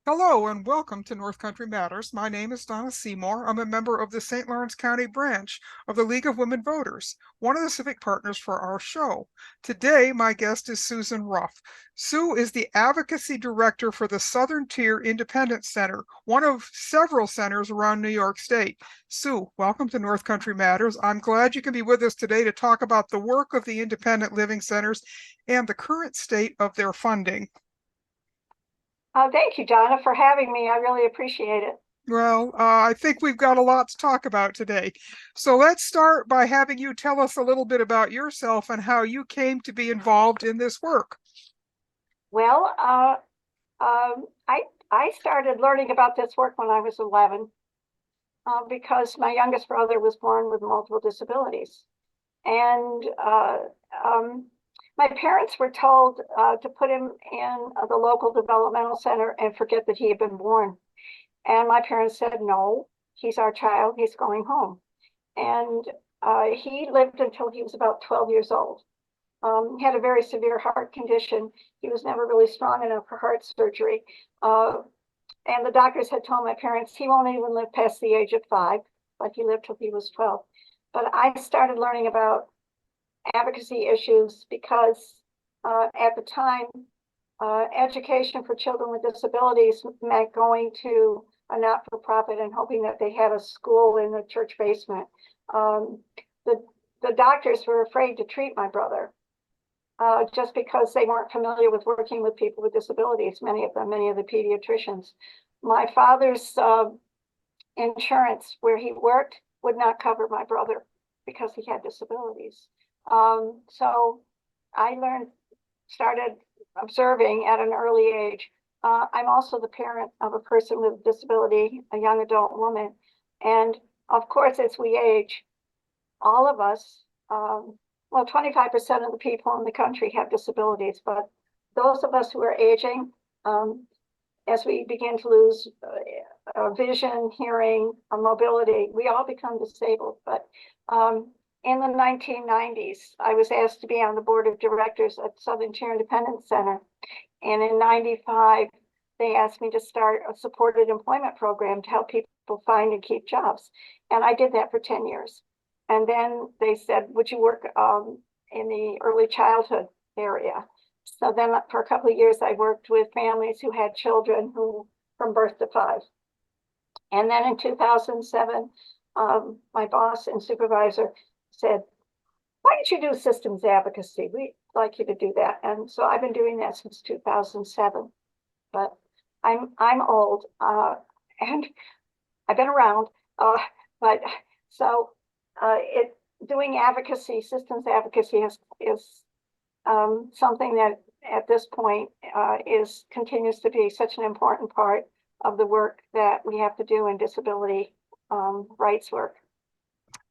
Hello and welcome to North Country Matters. My name is Donna Seymour. I'm a member of the St. Lawrence County branch of the League of Women Voters, one of the civic partners for our show. Today, my guest is Susan Ruff. Sue is the Advocacy Director for the Southern Tier Independent Center, one of several centers around New York State. Sue, welcome to North Country Matters. I'm glad you can be with us today to talk about the work of the independent living centers and the current state of their funding. Thank you, Donna, for having me. I really appreciate it. Well, I think we've got a lot to talk about today. So let's start by having you tell us a little bit about yourself and how you came to be involved in this work. Well, I started learning about this work when I was 11 because my youngest brother was born with multiple disabilities. And my parents were told to put him in the local developmental center and forget that he had been born. And my parents said, no, he's our child, he's going home. And he lived until he was about 12 years old. He had a very severe heart condition. He was never really strong enough for heart surgery. And the doctors had told my parents he won't even live past the age of 5, but he lived till he was 12. But I started learning about advocacy issues because at the time, education for children with disabilities meant going to a not-for-profit and hoping that they had a school in the church basement. The doctors were afraid to treat my brother just because they weren't familiar with working with people with disabilities, many of the pediatricians. My father's insurance where he worked would not cover my brother because he had disabilities. So I started observing at an early age. I'm also the parent of a person with a disability, a young adult woman. And of course, as we age, all of us, well, 25% of the people in the country have disabilities, but those of us who are aging, as we begin to lose vision, hearing, mobility, we all become disabled. But in the 1990s, I was asked to be on the board of directors at Southern Tier Independent Center. And in 95, they asked me to start a supported employment program to help people find and keep jobs. And I did that for 10 years. And then they said, would you work in the early childhood area? So then for a couple of years, I worked with families who had children who from birth to 5. And then in 2007, my boss and supervisor said, why don't you do systems advocacy? We'd like you to do that. And so I've been doing that since 2007. But I'm old and I've been around. But so doing advocacy, systems advocacy is something that at this point continues to be such an important part of the work that we have to do in disability rights work.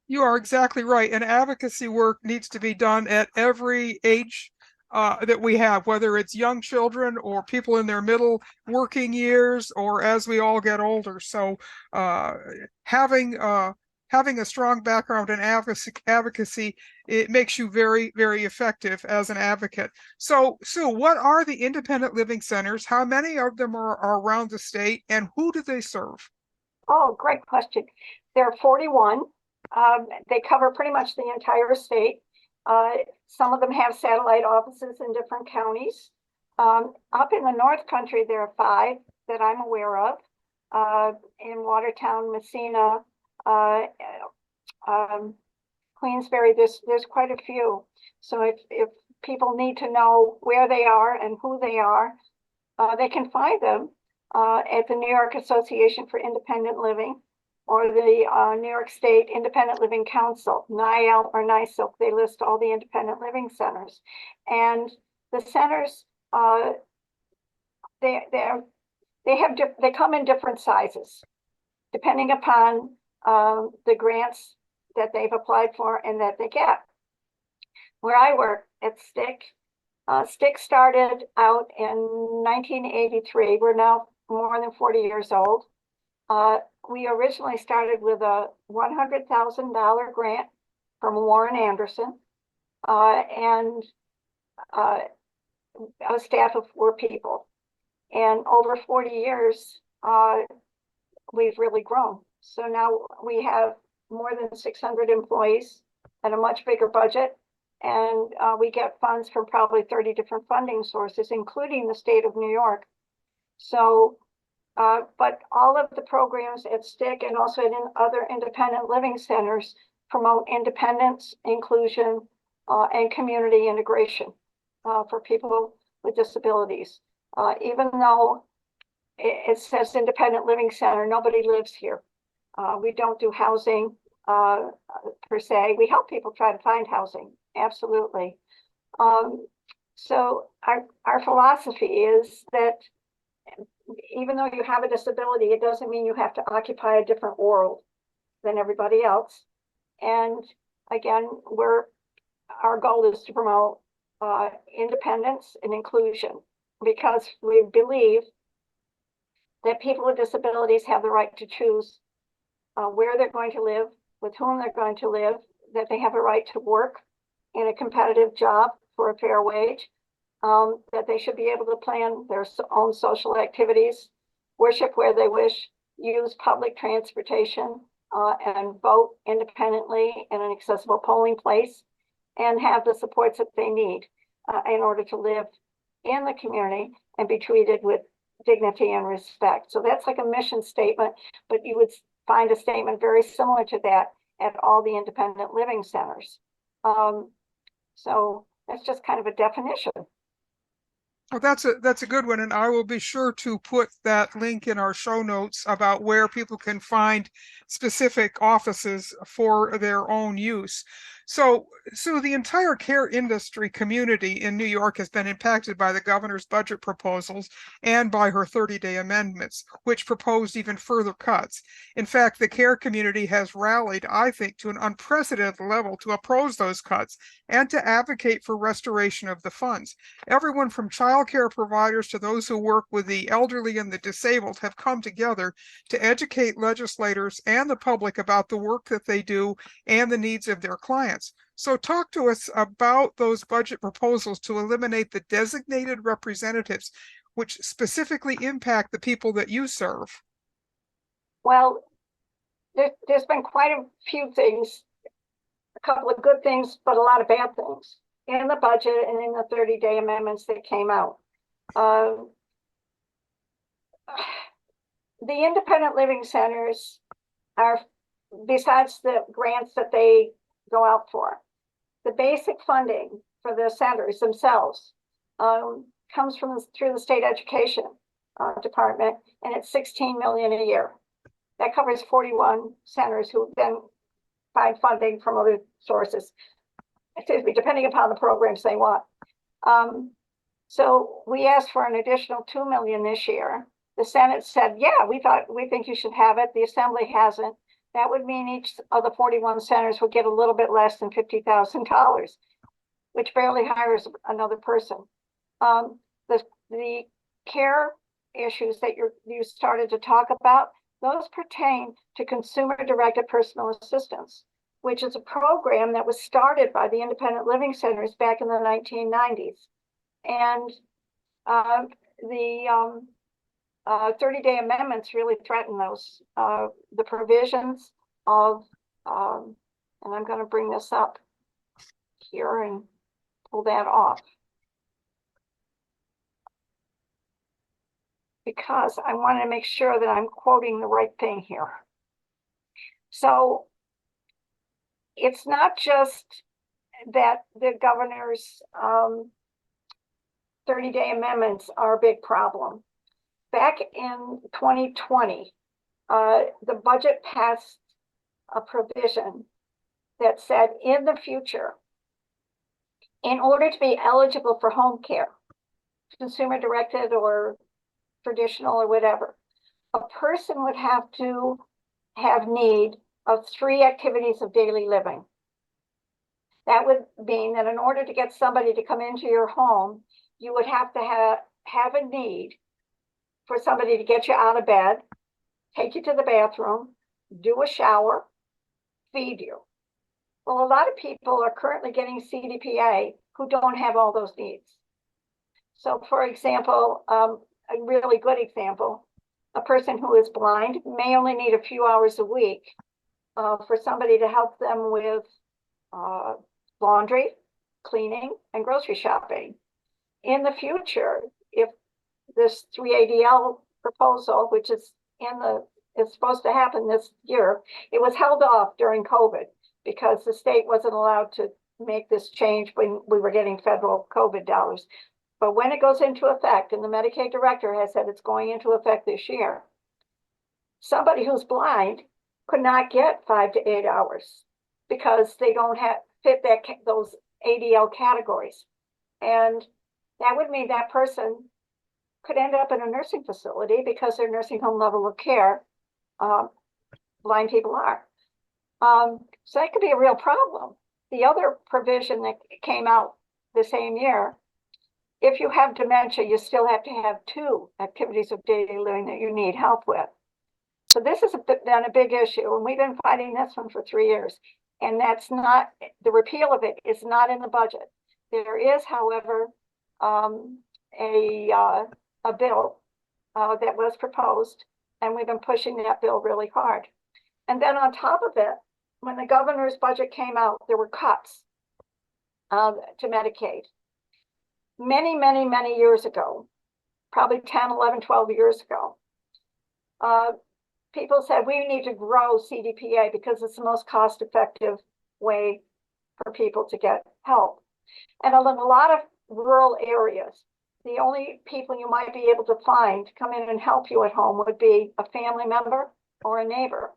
You are exactly right. And advocacy work needs to be done at every age that we have, whether it's young children or people in their middle working years or as we all get older. So having a strong background in advocacy, it makes you very, very effective as an advocate. So, Sue, what are the independent living centers? How many of them are around the state, and who do they serve? Oh, great question. There are 41. They cover pretty much the entire state. Some of them have satellite offices in different counties. Up in the North Country, there are 5 that I'm aware of. In Watertown, Messina, Queensbury, there's quite a few. So if people need to know where they are and who they are, they can find them at the New York Association for Independent Living or the New York State Independent Living Council, NIL or NYSILC. They list all the independent living centers. And the centers, they come in different sizes, depending upon the grants that they've applied for and that they get. Where I work at STIC, STIC started out in 1983. We're now more than 40 years old. We originally started with a $100,000 grant from Warren Anderson and a staff of 4 people. And over 40 years, we've really grown. So now we have more than 600 employees and a much bigger budget. And we get funds from probably 30 different funding sources, including the state of New York. So, but all of the programs at STIC and also in other independent living centers promote independence, inclusion, and community integration for people with disabilities. Even though it says independent living center, nobody lives here. We don't do housing per se. We help people try to find housing, absolutely. So our philosophy is that even though you have a disability, it doesn't mean you have to occupy a different world than everybody else. And again, our goal is to promote independence and inclusion, because we believe that people with disabilities have the right to choose where they're going to live, with whom they're going to live, that they have a right to work in a competitive job for a fair wage, that they should be able to plan their own social activities, worship where they wish, use public transportation, and vote independently in an accessible polling place, and have the supports that they need in order to live in the community and be treated with dignity and respect. So that's like a mission statement, but you would find a statement very similar to that at all the independent living centers. So that's just kind of a definition. Well, that's a good one, and I will be sure to put that link in our show notes about where people can find specific offices for their own use. So the entire care industry community in New York has been impacted by the governor's budget proposals and by her 30-day amendments, which proposed even further cuts. In fact, the care community has rallied, I think, to an unprecedented level to oppose those cuts and to advocate for restoration of the funds. Everyone from child care providers to those who work with the elderly and the disabled have come together to educate legislators and the public about the work that they do and the needs of their clients. So talk to us about those budget proposals to eliminate the designated representatives, which specifically impact the people that you serve. Well, there's been quite a few things, a couple of good things, but a lot of bad things in the budget and in the 30-day amendments that came out. The independent living centers are, besides the grants that they go out for, the basic funding for the centers themselves comes through the state education department, and it's $16 million a year. That covers 41 centers who then find funding from other sources, excuse me, depending upon the programs they want. So we asked for an additional $2 million this year. The Senate said, yeah, we think you should have it. The Assembly hasn't. That would mean each of the 41 centers would get a little bit less than $50,000, which barely hires another person. The care issues that you started to talk about, those pertain to consumer-directed personal assistance, which is a program that was started by the independent living centers back in the 1990s. And the 30-day amendments really threaten those. The provisions of, and I'm going to bring this up here and pull that off, because I want to make sure that I'm quoting the right thing here. So it's not just that the governor's 30-day amendments are a big problem. Back in 2020, the budget passed a provision that said in the future, in order to be eligible for home care, consumer directed or traditional or whatever, a person would have to have need of 3 activities of daily living. That would mean that in order to get somebody to come into your home, you would have to have a need for somebody to get you out of bed, take you to the bathroom, do a shower, feed you. Well, a lot of people are currently getting CDPA who don't have all those needs. So for example, a really good example. A person who is blind may only need a few hours a week for somebody to help them with laundry, cleaning, and grocery shopping. In the future, if this 3ADL proposal, which is it's supposed to happen this year, it was held off during COVID because the state wasn't allowed to make this change when we were getting federal COVID dollars. But when it goes into effect, and the Medicaid director has said it's going into effect this year, somebody who's blind could not get 5 to 8 hours because they don't fit those ADL categories. And that would mean that person could end up in a nursing facility because their nursing home level of care, blind people are. So that could be a real problem. The other provision that came out the same year, if you have dementia, you still have to have 2 activities of daily living that you need help with. So this has been a big issue, and we've been fighting this one for 3 years. And that's not, the repeal of it is not in the budget. There is, however, a bill that was proposed, and we've been pushing that bill really hard. And then on top of it, when the governor's budget came out, there were cuts to Medicaid. Many, many, many years ago, probably 10, 11, 12 years ago, people said we need to grow CDPA because it's the most cost-effective way for people to get help. And in a lot of rural areas, the only people you might be able to find to come in and help you at home would be a family member or a neighbor.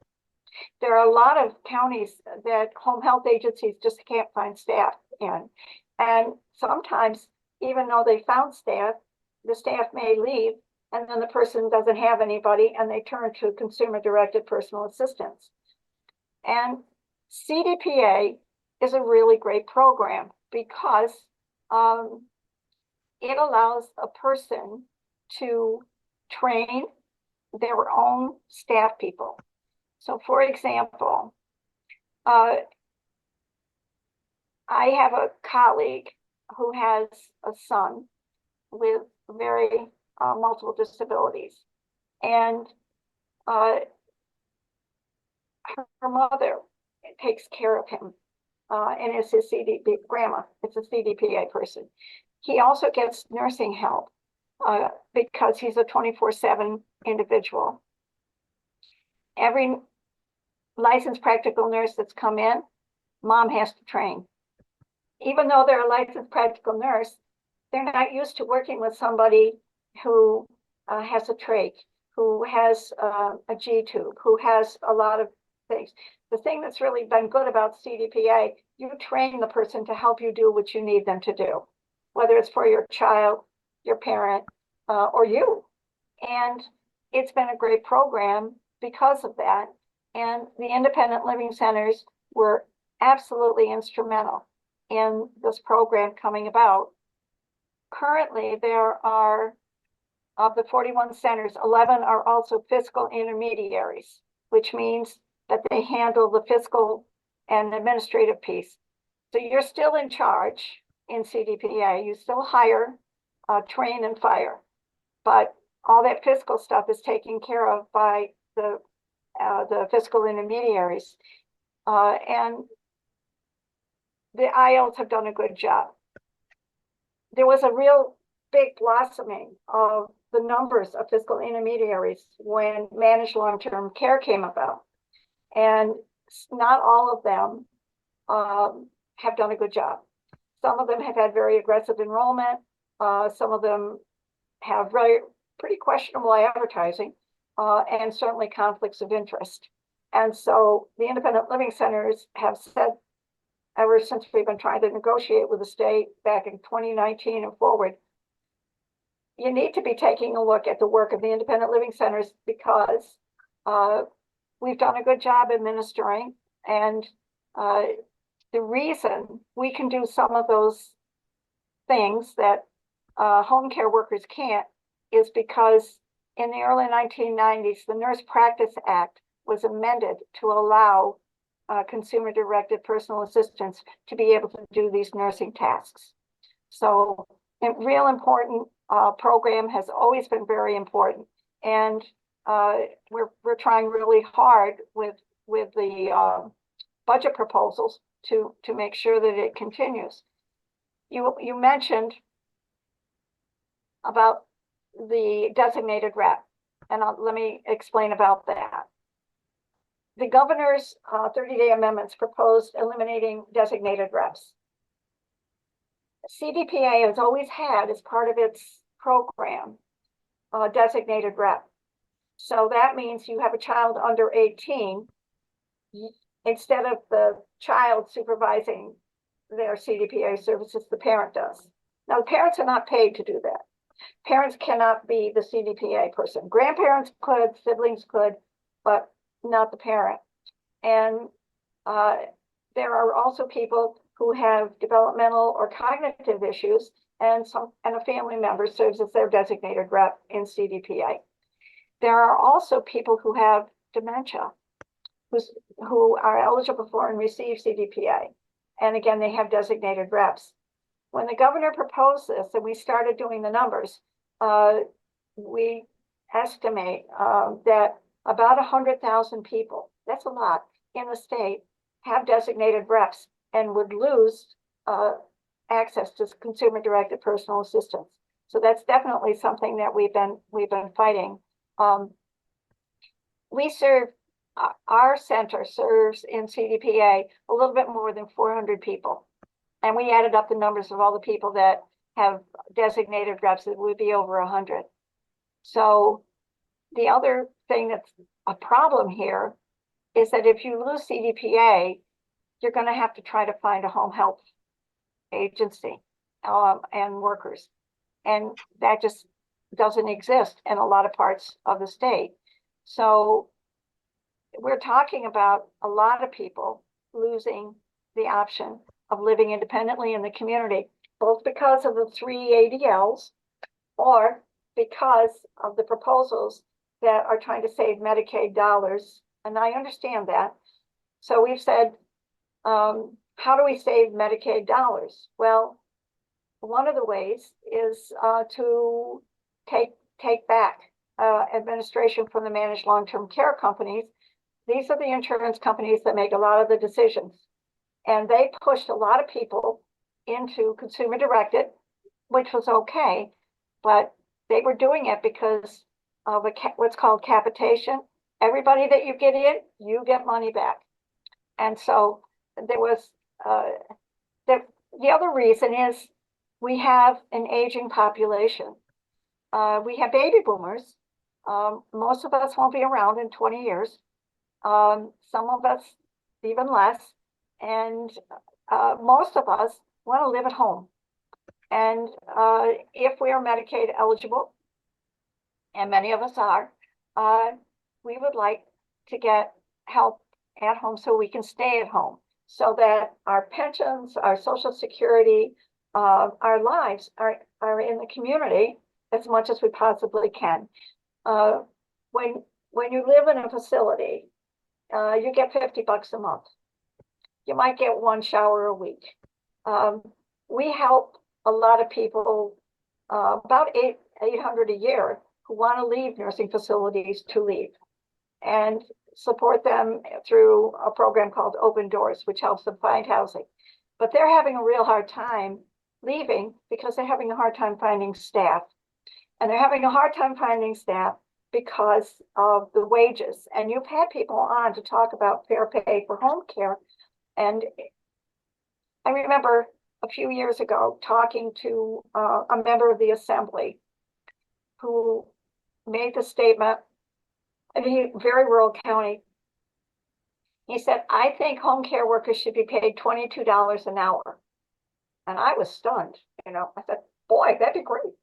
There are a lot of counties that home health agencies just can't find staff in. And sometimes, even though they found staff, the staff may leave and then the person doesn't have anybody and they turn to consumer-directed personal assistance. And CDPA is a really great program because it allows a person to train their own staff people. So for example, I have a colleague who has a son with very multiple disabilities. And her mother takes care of him and is his grandma. It's a CDPA person. He also gets nursing help because he's a 24/7 individual. Every licensed practical nurse that's come in, mom has to train. Even though they're a licensed practical nurse, they're not used to working with somebody who has a trach, who has a G-tube, who has a lot of things. The thing that's really been good about CDPA, you train the person to help you do what you need them to do, whether it's for your child, your parent, or you. And it's been a great program because of that. And the independent living centers were absolutely instrumental in this program coming about. Currently, there are, of the 41 centers, 11 are also fiscal intermediaries, which means that they handle the fiscal and administrative piece. So you're still in charge in CDPA. You still hire, train, and fire. But all that fiscal stuff is taken care of by the fiscal intermediaries. And the ILs have done a good job. There was a real big blossoming of the numbers of fiscal intermediaries when managed long-term care came about. And not all of them have done a good job. Some of them have had very aggressive enrollment. Some of them have pretty questionable advertising and certainly conflicts of interest. And so the independent living centers have said, ever since we've been trying to negotiate with the state back in 2019 and forward, you need to be taking a look at the work of the independent living centers because we've done a good job administering. And the reason we can do some of those things that home care workers can't is because in the early 1990s, the Nurse Practice Act was amended to allow consumer-directed personal assistants to be able to do these nursing tasks. So real important program has always been very important. And we're trying really hard with the budget proposals to make sure that it continues. You mentioned about the designated rep, and let me explain about that. The governor's 30-day amendments proposed eliminating designated reps. CDPA has always had, as part of its program, a designated rep. So that means you have a child under 18, instead of the child supervising their CDPA services, the parent does. Now, the parents are not paid to do that. Parents cannot be the CDPA person. Grandparents could, siblings could, but not the parent. And there are also people who have developmental or cognitive issues, and a family member serves as their designated rep in CDPA. There are also people who have dementia, who are eligible for and receive CDPA. And again, they have designated reps. When the governor proposed this and we started doing the numbers, we estimate that about 100,000 people, that's a lot, in the state have designated reps and would lose access to consumer-directed personal assistance. So that's definitely something that we've been fighting. We serve, our center serves in CDPA a little bit more than 400 people. And we added up the numbers of all the people that have designated reps, it would be over 100. So the other thing that's a problem here is that if you lose CDPA, you're going to have to try to find a home health agency and workers. And that just doesn't exist in a lot of parts of the state. So we're talking about a lot of people losing the option of living independently in the community, both because of the 3 ADLs or because of the proposals that are trying to save Medicaid dollars. And I understand that. So we've said, how do we save Medicaid dollars? Well, one of the ways is to take back administration from the managed long-term care companies. These are the insurance companies that make a lot of the decisions. And they pushed a lot of people into consumer-directed, which was okay, but they were doing it because of what's called capitation. Everybody that you get in, you get money back. And so there was, the other reason is we have an aging population. We have baby boomers. Most of us won't be around in 20 years. Some of us even less. And most of us want to live at home. And if we are Medicaid eligible, and many of us are, we would like to get help at home so we can stay at home, so that our pensions, our Social Security, our lives are in the community as much as we possibly can. When you live in a facility, you get $50 a month. You might get one shower a week. We help a lot of people, about 800 a year, who want to leave nursing facilities to leave, and support them through a program called Open Doors, which helps them find housing. But they're having a real hard time leaving because they're having a hard time finding staff. And they're having a hard time finding staff because of the wages. And you've had people on to talk about fair pay for home care. And I remember a few years ago talking to a member of the assembly who made the statement, in a very rural county. He said, I think home care workers should be paid $22 an hour. And I was stunned. I said, boy, that'd be great.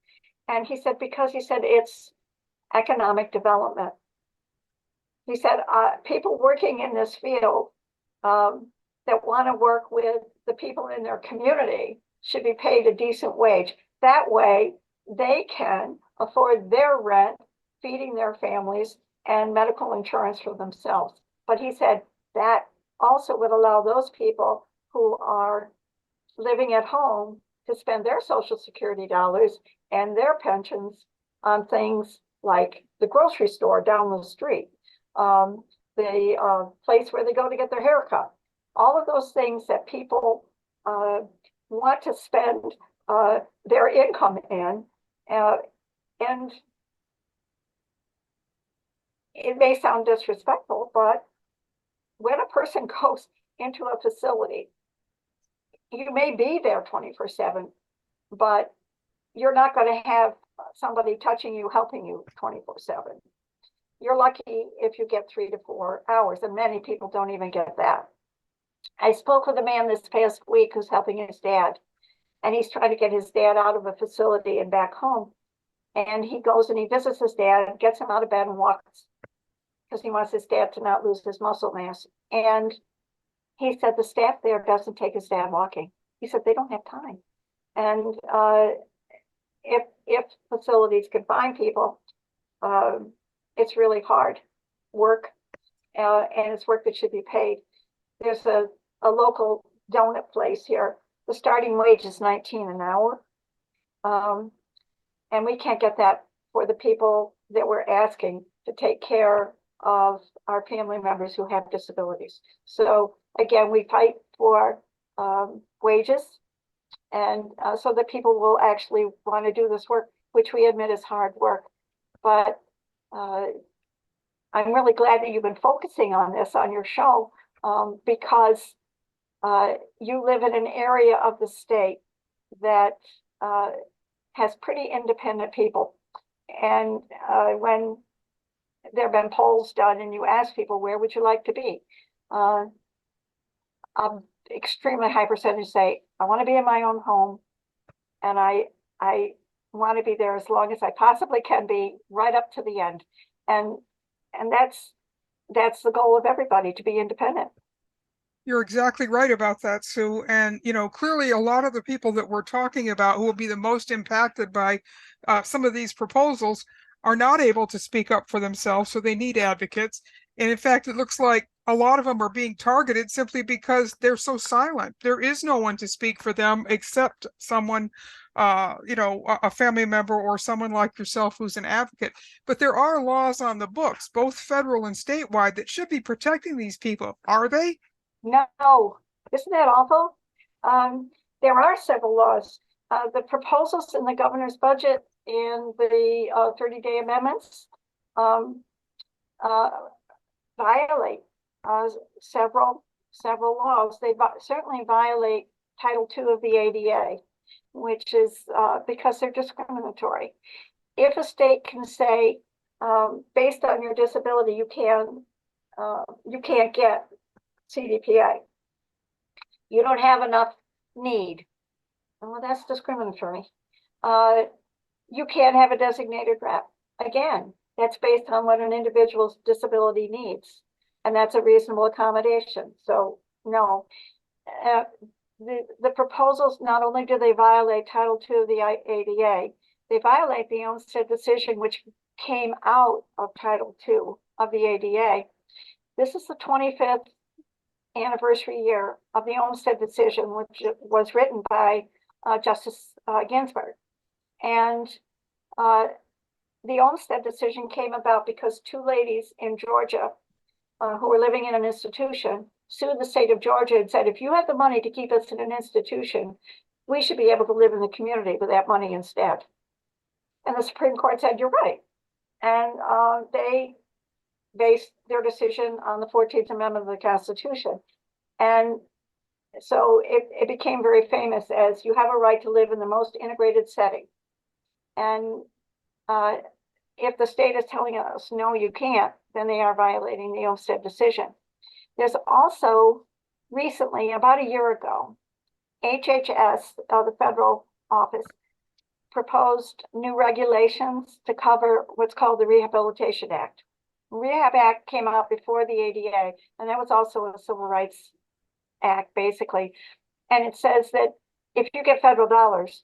And he said, because he said it's economic development. He said, people working in this field that want to work with the people in their community should be paid a decent wage. That way they can afford their rent, feeding their families, and medical insurance for themselves. But he said that also would allow those people who are living at home to spend their Social Security dollars and their pensions on things like the grocery store down the street, the place where they go to get their hair cut. All of those things that people want to spend their income in. And it may sound disrespectful, but when a person goes into a facility, you may be there 24/7, but you're not going to have somebody touching you, helping you 24/7. You're lucky if you get 3 to 4 hours, and many people don't even get that. I spoke with a man this past week who's helping his dad, and he's trying to get his dad out of a facility and back home. And he goes and he visits his dad, gets him out of bed and walks, because he wants his dad to not lose his muscle mass. And he said the staff there doesn't take his dad walking. He said they don't have time. And if facilities can find people, it's really hard work, and it's work that should be paid. There's a local donut place here. The starting wage is $19 an hour. And we can't get that for the people that we're asking to take care of our family members who have disabilities. So again, we fight for wages, and so that people will actually want to do this work, which we admit is hard work. But I'm really glad that you've been focusing on this on your show, because you live in an area of the state that has pretty independent people. And when there have been polls done and you ask people, where would you like to be? Extremely high percentage say, I want to be in my own home, and I want to be there as long as I possibly can be, right up to the end. And that's the goal of everybody, to be independent. You're exactly right about that, Sue. And, clearly a lot of the people that we're talking about who will be the most impacted by some of these proposals are not able to speak up for themselves, so they need advocates. And in fact, it looks like a lot of them are being targeted simply because they're so silent. There is no one to speak for them except someone, a family member or someone like yourself who's an advocate. But there are laws on the books, both federal and statewide, that should be protecting these people. Are they? No, isn't that awful? There are several laws. The proposals in the governor's budget and the 30-day amendments violate several laws. They certainly violate Title II of the ADA, which is because they're discriminatory. If a state can say, based on your disability, you can't get CDPA, you don't have enough need, well, that's discriminatory. You can't have a designated rep. Again, that's based on what an individual's disability needs, and that's a reasonable accommodation. So no, the proposals, not only do they violate Title II of the ADA, they violate the Olmstead decision, which came out of Title II of the ADA. This is the 25th anniversary year of the Olmstead decision, which was written by Justice Ginsburg. And the Olmstead decision came about because two ladies in Georgia who were living in an institution sued the state of Georgia and said, if you have the money to keep us in an institution, we should be able to live in the community with that money instead. And the Supreme Court said, you're right. And they based their decision on the 14th Amendment of the Constitution. And so it became very famous as, you have a right to live in the most integrated setting. And if the state is telling us, no, you can't, then they are violating the Olmstead decision. There's also recently, about a year ago, HHS, the federal office, proposed new regulations to cover what's called the Rehabilitation Act. Rehab Act came out before the ADA, and that was also a Civil Rights Act, basically. And it says that if you get federal dollars,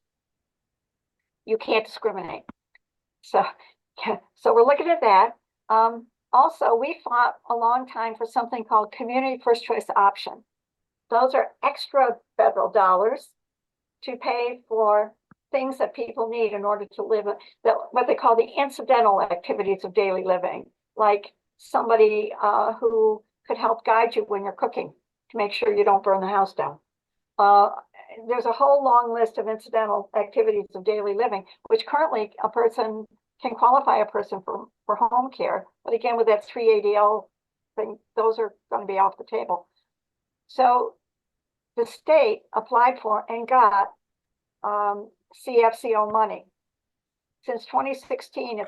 you can't discriminate. So we're looking at that. Also, we fought a long time for something called Community First Choice Option. Those are extra federal dollars to pay for things that people need in order to live, what they call the incidental activities of daily living, like somebody who could help guide you when you're cooking to make sure you don't burn the house down. There's a whole long list of incidental activities of daily living, which currently a person can qualify a person for home care. But again, with that 3ADL thing, those are going to be off the table. So the state applied for and got CFCO money. Since 2016,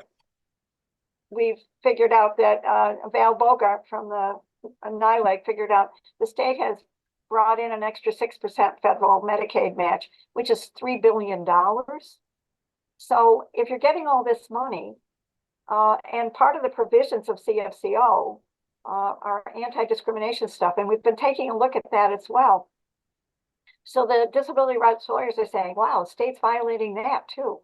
we've figured out that Val Bogart from the NYLEG figured out the state has brought in an extra 6% federal Medicaid match, which is $3 billion. So if you're getting all this money, and part of the provisions of CFCO are anti-discrimination stuff, and we've been taking a look at that as well. So the disability rights lawyers are saying, wow, the state's violating that too.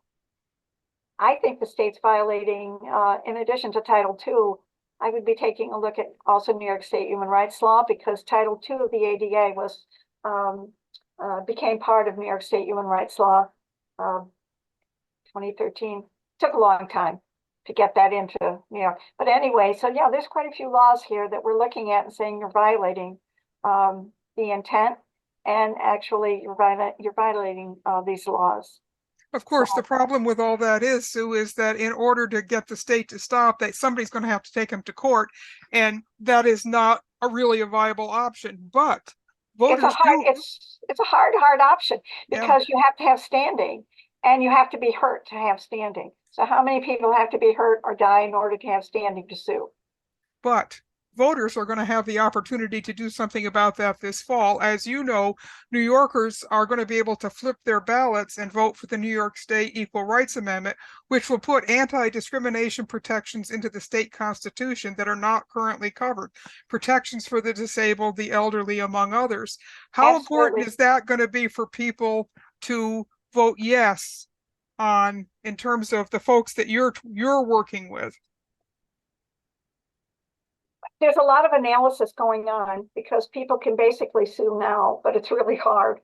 I think the state's violating, in addition to Title II, I would be taking a look at also New York State human rights law, because Title II of the ADA was became part of New York State human rights law 2013. Took a long time to get that into New York. But anyway, so yeah, there's quite a few laws here that we're looking at and saying you're violating the intent, and actually you're violating these laws. Of course, the problem with all that is, Sue, is that in order to get the state to stop, that somebody's going to have to take them to court, and that is not really a viable option. But voters it's a hard option, because yeah. you have to have standing, and you have to be hurt to have standing. So how many people have to be hurt or die in order to have standing to sue? But voters are going to have the opportunity to do something about that this fall. As you know, New Yorkers are going to be able to flip their ballots and vote for the New York State Equal Rights Amendment, which will put anti-discrimination protections into the state constitution that are not currently covered. Protections for the disabled, the elderly, among others. How important is that going to be for people to vote yes on, in terms of the folks that you're working with? There's a lot of analysis going on, because people can basically sue now, but it's really hard.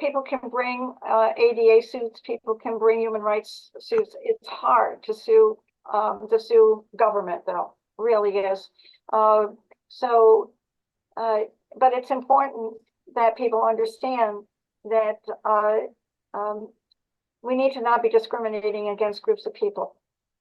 People can bring ADA suits, people can bring human rights suits. It's hard to sue government, though, really is. But it's important that people understand that we need to not be discriminating against groups of people,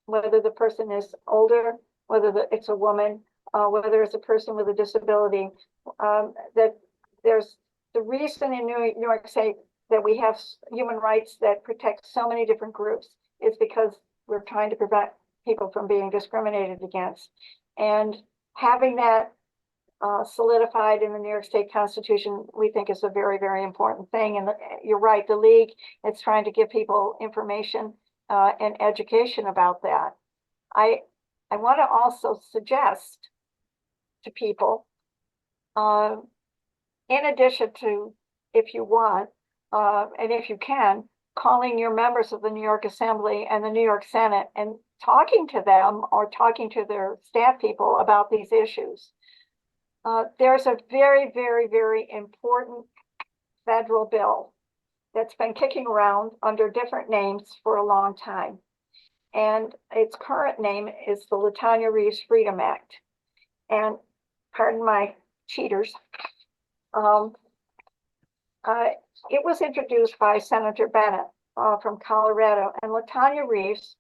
whether the person is older, whether it's a woman, whether it's a person with a disability. That there's the reason in New York State that we have human rights that protect so many different groups is because we're trying to prevent people from being discriminated against. And having that solidified in the New York State Constitution, we think is a very, very important thing. And you're right, the League is trying to give people information and education about that. I want to also suggest to people, in addition to, if you want, and if you can, calling your members of the New York Assembly and the New York Senate and talking to them or talking to their staff people about these issues. There's a very, very, very important federal bill that's been kicking around under different names for a long time. And its current name is the LaTonya Reeves Freedom Act. And pardon my cheaters, it was introduced by Senator Bennett from Colorado, and LaTonya Reeves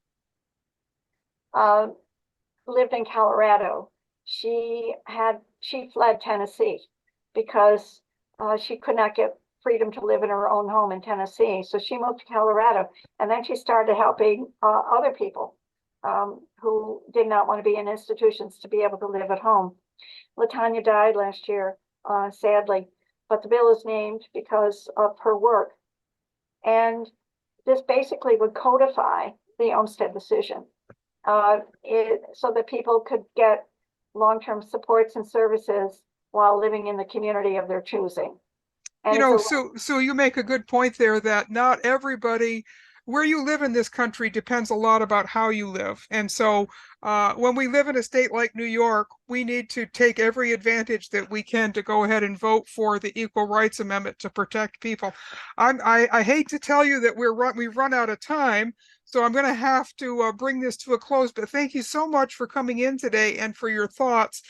lived in Colorado. She fled Tennessee because she could not get freedom to live in her own home in Tennessee. So she moved to Colorado, and then she started helping other people who did not want to be in institutions to be able to live at home. LaTonya died last year, sadly, but the bill is named because of her work. And this basically would codify the Olmstead decision so that people could get long-term supports and services while living in the community of their choosing. And so you make a good point there, that not everybody where you live in this country depends a lot about how you live. And so when we live in a state like New York, we need to take every advantage that we can to go ahead and vote for the Equal Rights Amendment to protect people. I hate to tell you that we've run out of time, so I'm going to have to bring this to a close, but thank you so much for coming in today and for your thoughts.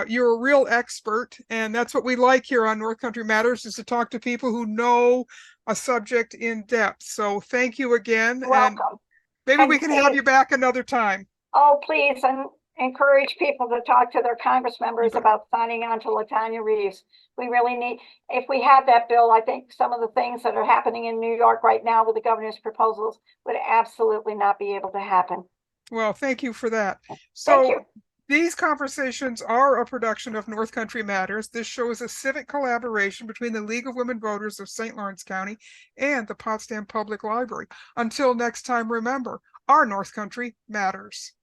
You're a real expert, and that's what we like here on North Country Matters, is to talk to people who know a subject in depth. So thank you again. Welcome. And maybe we can have you back another time. Oh, please, and encourage people to talk to their Congress members about signing on to LaTanya Reeves. We really need, if we had that bill, I think some of the things that are happening in New York right now with the governor's proposals would absolutely not be able to happen. Well, thank you for that. Thank you. These conversations are a production of North Country Matters. This show is a civic collaboration between the League of Women Voters of St. Lawrence County and the Potsdam Public Library. Until next time, remember, our North Country matters.